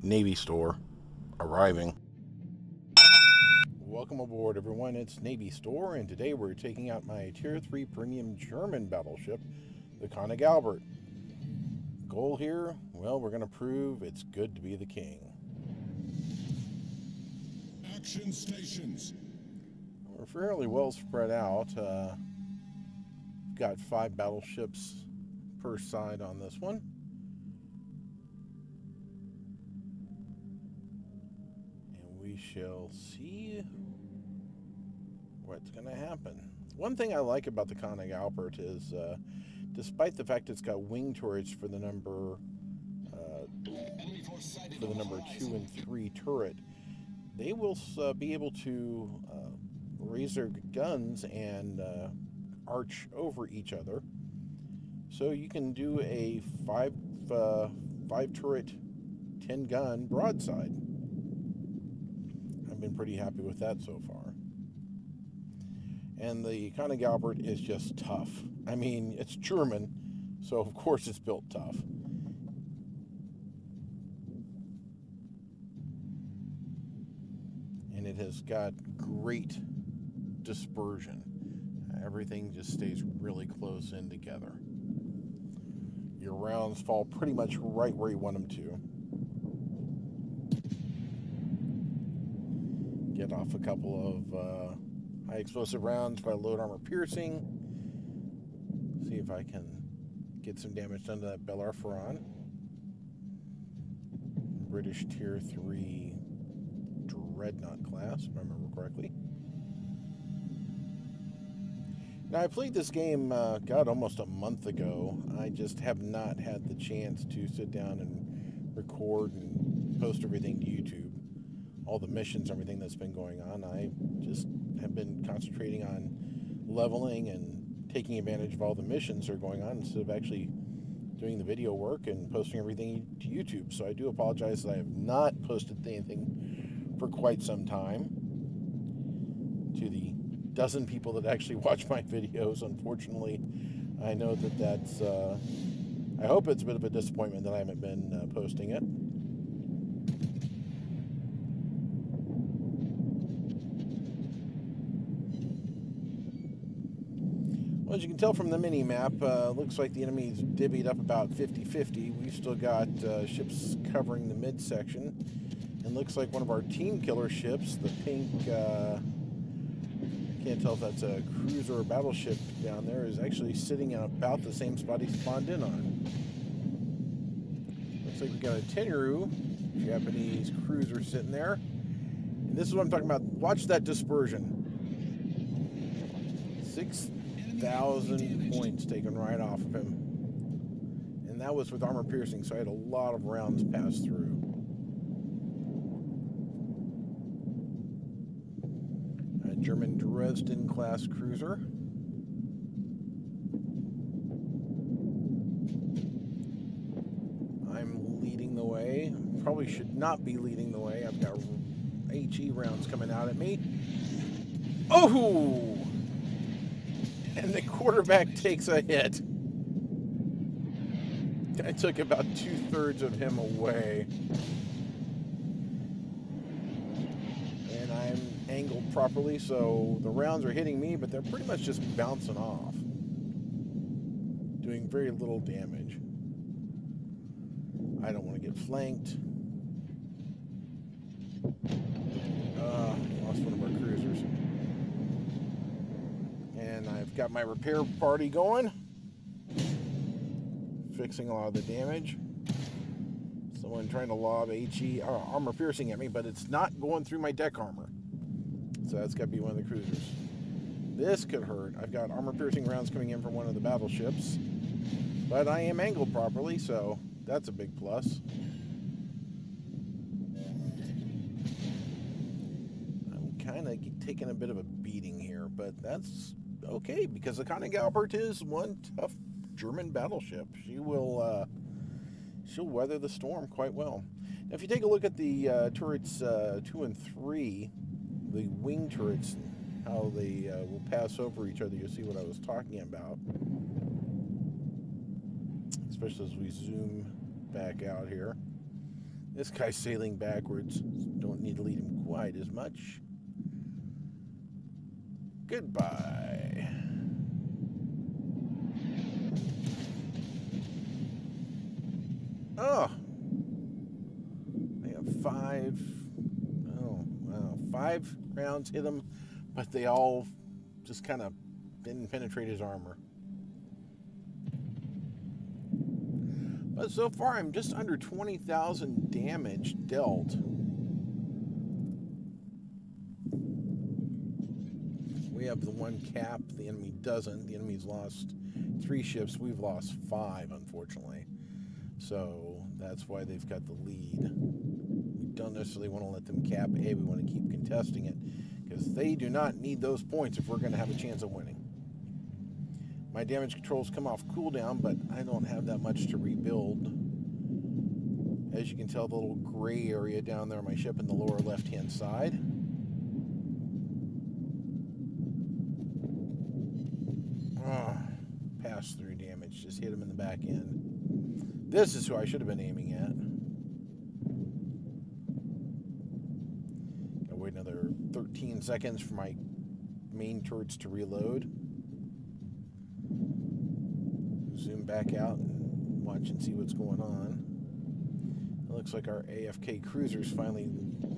Navy store arriving. Welcome aboard, everyone. It's Navy store, and today we're taking out my Tier 3 premium German battleship, the Koenig. Goal here, well, we're going to prove it's good to be the king. Action stations. We're fairly well spread out. Got 5 battleships per side on this one. And we shall see what's going to happen. One thing I like about the Koenig is, despite the fact it's got wing turrets for the number 2 and 3 turret, they will be able to raise their guns and arch over each other. So you can do a 5 turret, 10 gun broadside. I've been pretty happy with that so far. And the Koenig is just tough. I mean, it's German, so of course it's built tough. And it has got great dispersion. Everything just stays really close in together. Your rounds fall pretty much right where you want them to. Get off a couple of high explosive rounds by load armor piercing. See if I can get some damage done to that Bellerophon. British Tier 3 Dreadnought class, if I remember correctly. Now, I played this game, almost a month ago. I just have not had the chance to sit down and record and post everything to YouTube. All the missions, everything that's been going on. I just have been concentrating on leveling and taking advantage of all the missions that are going on instead of actually doing the video work and posting everything to YouTube. So I do apologize that I have not posted anything for quite some time. To the dozen people that actually watch my videos, unfortunately, I know that that's, I hope it's a bit of a disappointment that I haven't been posting it. Well, as you can tell from the mini-map, looks like the enemy's divvied up about 50-50. We've still got ships covering the midsection. And looks like one of our team killer ships, the pink, can't tell if that's a cruiser or battleship down there, is actually sitting in about the same spot he spawned in on. Looks like we got a Tenryu, Japanese cruiser, sitting there. And this is what I'm talking about. Watch that dispersion. 6,000 points taken right off of him. And that was with armor piercing, so I had a lot of rounds pass through. A German Dresden class cruiser. I'm leading the way. Probably should not be leading the way. I've got HE rounds coming out at me. Oh! And the quarterback takes a hit. I took about 2/3 of him away. And I'm angled properly, so the rounds are hitting me, but they're pretty much just bouncing off. Doing very little damage. I don't want to get flanked. Lost one of our cruisers. And I've got my repair party going. Fixing a lot of the damage. Someone trying to lob HE armor piercing at me, but it's not going through my deck armor. So that's got to be one of the cruisers. This could hurt. I've got armor piercing rounds coming in from one of the battleships. But I am angled properly, so that's a big plus. I'm kind of taking a bit of a beating here, but that's okay, because the Koenig is one tough German battleship. She will she'll weather the storm quite well. Now, if you take a look at the turrets 2 and 3, the wing turrets, how they will pass over each other, you'll see what I was talking about. Especially as we zoom back out here. This guy's sailing backwards. Don't need to lead him quite as much. Goodbye. Oh. They have 5. Oh, wow. 5 rounds hit him, but they all just kind of didn't penetrate his armor. But so far, I'm just under 20,000 damage dealt. We have the 1 cap. The enemy doesn't. The enemy's lost 3 ships. We've lost 5, unfortunately. So that's why they've got the lead. We don't necessarily want to let them cap A. We want to keep contesting it because they do not need those points if we're going to have a chance of winning. My damage controls come off cooldown, but I don't have that much to rebuild. As you can tell, the little gray area down there on my ship in the lower left-hand side. Pass-through damage. Just hit him in the back end. This is who I should have been aiming at. Gotta wait another 13 seconds for my main turrets to reload. Zoom back out and watch and see what's going on. It looks like our AFK cruiser's finally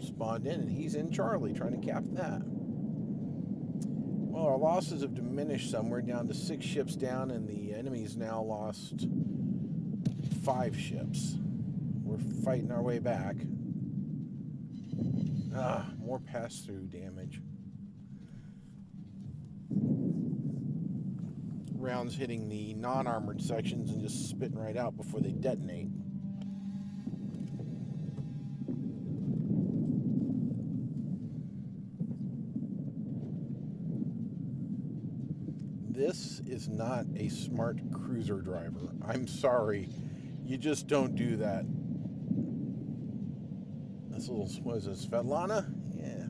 spawned in, and he's in Charlie trying to cap that. Well, our losses have diminished some. We're down to 6 ships down, and the enemy's now lost 5 ships. We're fighting our way back. More pass-through damage. Rounds hitting the non-armored sections and just spitting right out before they detonate. This is not a smart cruiser driver. I'm sorry. You just don't do that. This little, what is this, Svetlana? Yeah.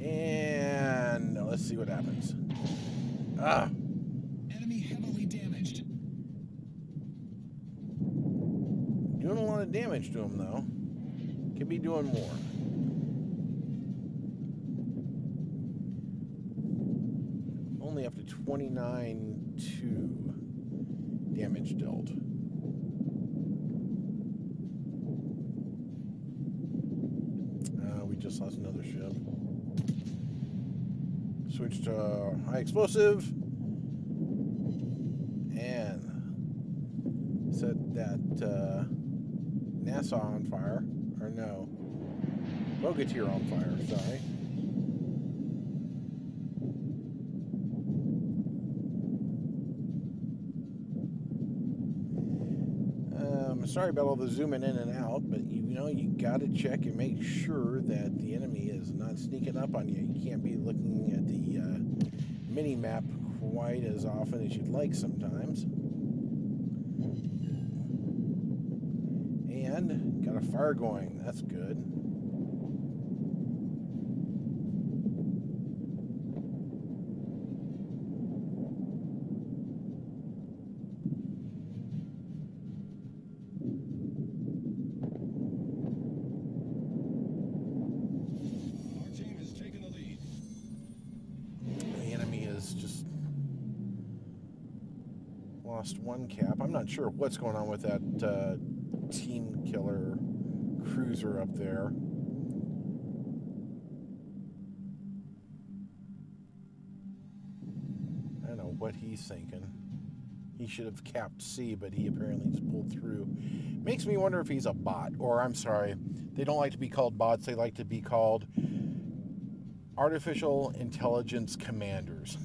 And let's see what happens. Enemy heavily damaged. Doing a lot of damage to him, though. Could be doing more. Only up to 29.2 damage dealt. We just lost another ship. Switch to high explosive. And set that Nassau on fire. Or no. Bogatyr on fire, sorry. Sorry about all the zooming in and out, but you know, you got to check and make sure that the enemy is not sneaking up on you. You can't be looking at the mini-map quite as often as you'd like sometimes. And got a fire going. That's good. Lost 1 cap. I'm not sure what's going on with that team killer cruiser up there. I don't know what he's thinking. He should have capped C, but he apparently just pulled through. Makes me wonder if he's a bot, or I'm sorry, they don't like to be called bots. They like to be called artificial intelligence commanders.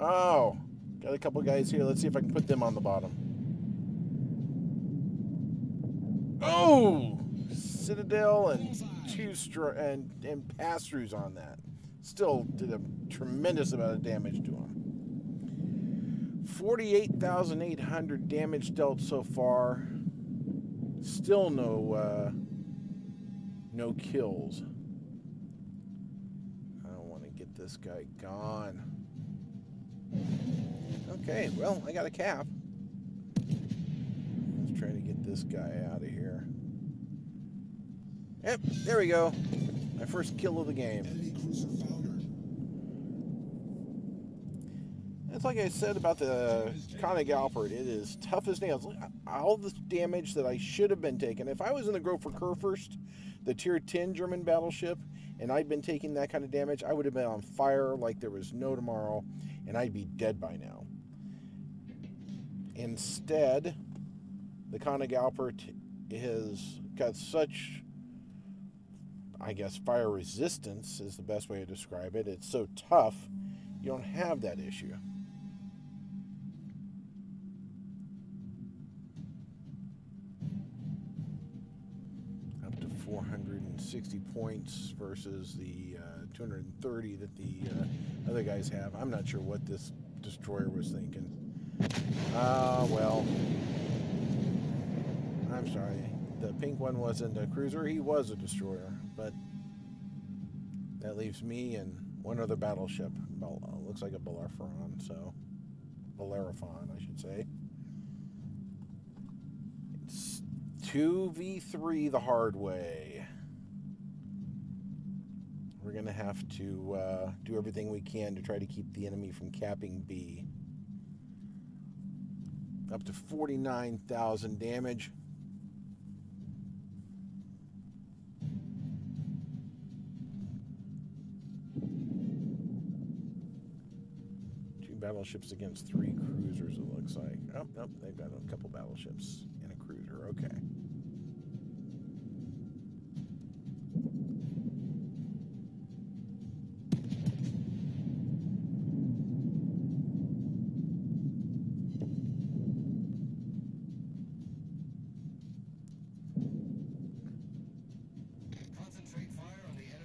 Oh, got a couple guys here. Let's see if I can put them on the bottom. Oh, Citadel and 2 and pass-throughs on that. Still did a tremendous amount of damage to him. 48,800 damage dealt so far. Still no kills. I don't want to get this guy gone. Okay, well, I got a cap. Let's try to get this guy out of here. Yep, there we go. My first kill of the game. Enemy cruiser foundered. It's like I said about the Koenig, it is tough as nails. All the damage that I should have been taking. If I was in the Grover Kurfürst, the tier 10 German battleship, and I'd been taking that kind of damage, I would have been on fire like there was no tomorrow, and I'd be dead by now. Instead, the Koenig has got such, I guess, fire resistance is the best way to describe it. It's so tough, you don't have that issue. Up to 460 points versus the 230 that the other guys have. I'm not sure what this destroyer was thinking. Well, I'm sorry. The pink one wasn't a cruiser. He was a destroyer, but that leaves me and one other battleship. Well, looks like a Bellerophon, so Bellerophon, I should say. It's 2v3 the hard way. We're gonna have to do everything we can to try to keep the enemy from capping B. Up to 49,000 damage. Two battleships against 3 cruisers, it looks like. Oh, nope, they've got a couple battleships and a cruiser. Okay.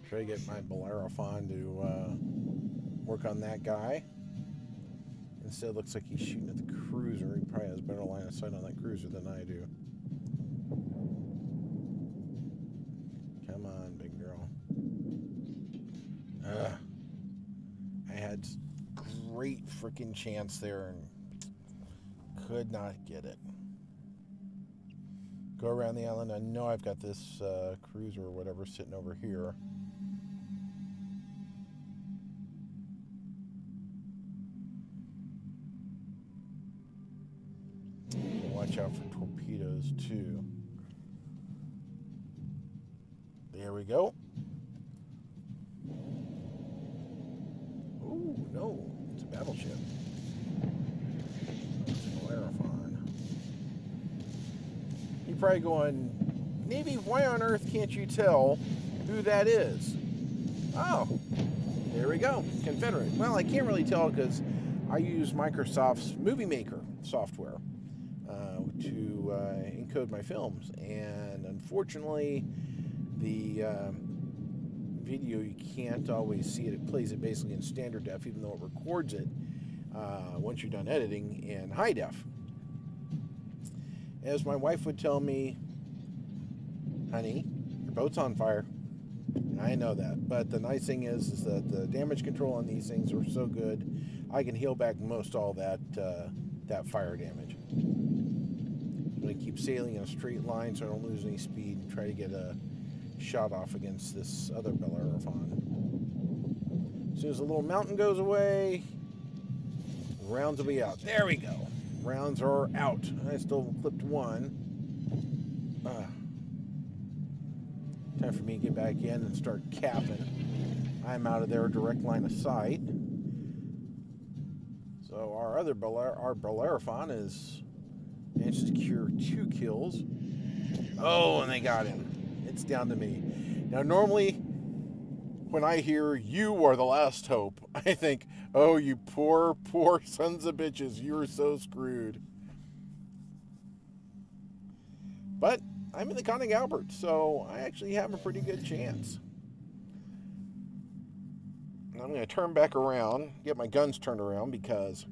Try to get my Bellerophon to work on that guy. Instead, it looks like he's shooting at the cruiser. He probably has better line of sight on that cruiser than I do. Come on, big girl. I had great freaking chance there and could not get it. Go around the island. I know I've got this cruiser or whatever sitting over here. Watch out for torpedoes too. There we go. Oh no, it's a battleship. It's a Bellerophon. You're probably going, Navy, why on earth can't you tell who that is? Oh, there we go, Confederate. Well, I can't really tell because I use Microsoft's Movie Maker software to encode my films, and unfortunately the video, you can't always see it. It plays it basically in standard def, even though it records it once you're done editing in high def. As my wife would tell me, honey, your boat's on fire. I know that, but the nice thing is that the damage control on these things are so good, I can heal back most all that that fire damage. I'm going to keep sailing in a straight line so I don't lose any speed and try to get a shot off against this other Bellerophon. As soon as the little mountain goes away, rounds will be out. There we go. Rounds are out. I still clipped one. Time for me to get back in and start capping. I'm out of their direct line of sight. So our other Bellerophon is managed to secure 2 kills. Oh, and they got him. It's down to me. Now, normally, when I hear you are the last hope, I think, oh, you poor, poor sons of bitches. You are so screwed. But I'm in the Koenig, so I actually have a pretty good chance. I'm going to turn back around, get my guns turned around, because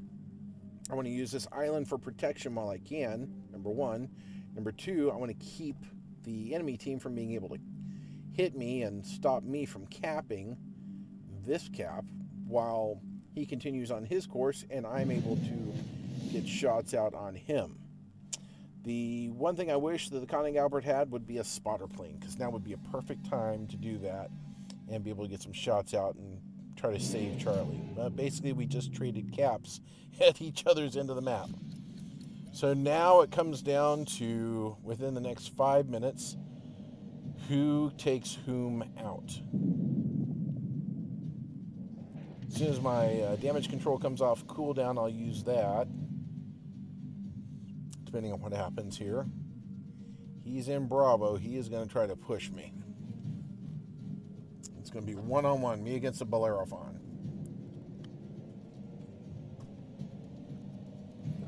I want to use this island for protection while I can, number one. Number two, I want to keep the enemy team from being able to hit me and stop me from capping this cap while he continues on his course and I'm able to get shots out on him. The one thing I wish that the Koenig Albert had would be a spotter plane, because now would be a perfect time to do that and be able to get some shots out and try to save Charlie. Basically, we just traded caps at each other's end of the map. So now it comes down to, within the next 5 minutes, who takes whom out. As soon as my damage control comes off cooldown, I'll use that, depending on what happens here. He's in Bravo. He is going to try to push me. It's going to be one-on-one, me against a Bellerophon.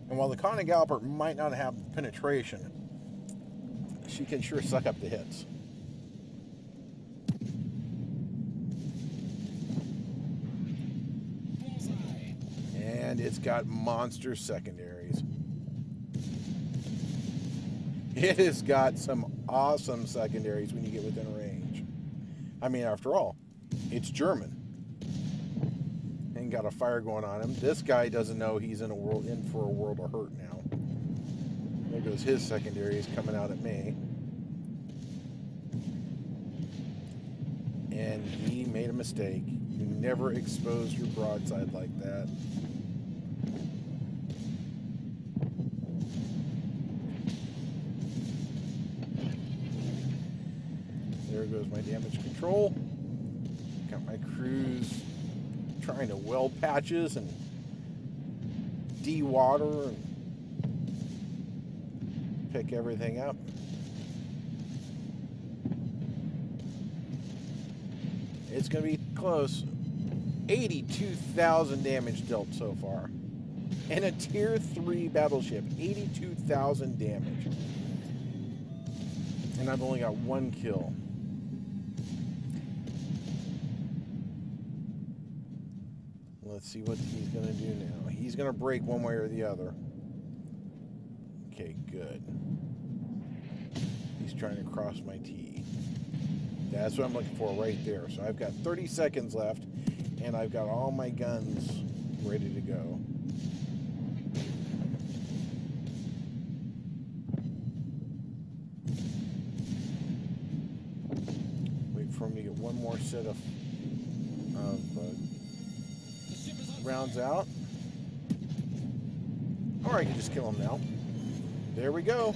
And while the Koenig Albert might not have penetration, she can sure suck up the hits. And it's got monster secondaries. It has got some awesome secondaries when you get within range. I mean, after all, it's German. And got a fire going on him. This guy doesn't know he's in for a world of hurt now. There goes his secondaries coming out at me. And he made a mistake. You never expose your broadside like that. There goes my damage control. Got my crews trying to weld patches and de-water and pick everything up. It's going to be close. 82,000 damage dealt so far. And a tier 3 battleship. 82,000 damage. And I've only got 1 kill. Let's see what he's going to do now. He's going to break one way or the other. Okay, good. He's trying to cross my T. That's what I'm looking for right there. So I've got 30 seconds left, and I've got all my guns ready to go. Wait for him to get one more set of rounds out. Or I can just kill him now. There we go.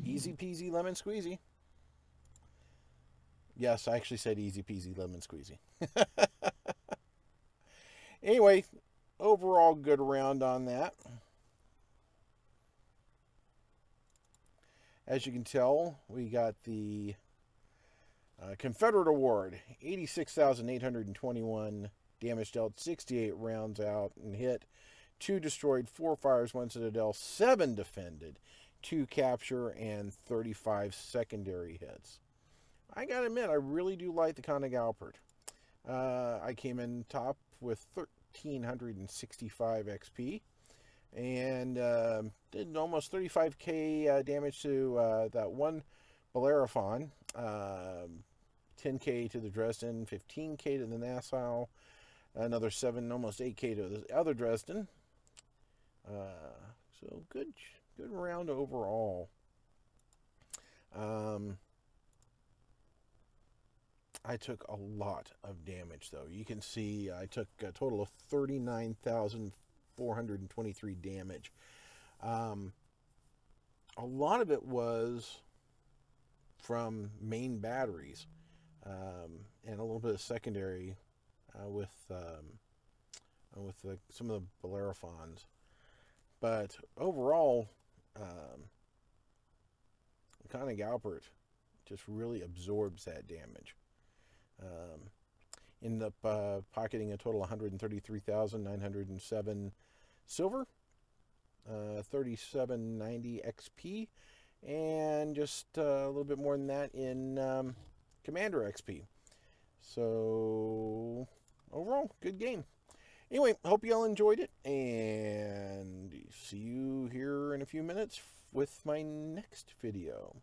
Easy peasy lemon squeezy. Yes, I actually said easy peasy lemon squeezy. Anyway, overall good round on that. As you can tell, we got the Confederate Award. 86,821 damage dealt, 68 rounds out and hit, 2 destroyed, 4 fires, 1 citadel, 7 defended, 2 capture, and 35 secondary hits. I gotta admit, I really do like the Koenig Albert. I came in top with 1,365 XP and did almost 35k damage to that one Bellerophon, 10k to the Dresden, 15k to the Nassau, another 7, almost 8k to the other Dresden. So good round overall. I took a lot of damage, though. You can see I took a total of 39,423 damage. A lot of it was from main batteries and a little bit of secondary with some of the Bellerophons. But overall, Koenig Albert just really absorbs that damage. Ended up pocketing a total of 133,907 silver, 3790 XP, and just a little bit more than that in Commander XP. So overall, good game. Anyway, hope you all enjoyed it, and see you here in a few minutes with my next video.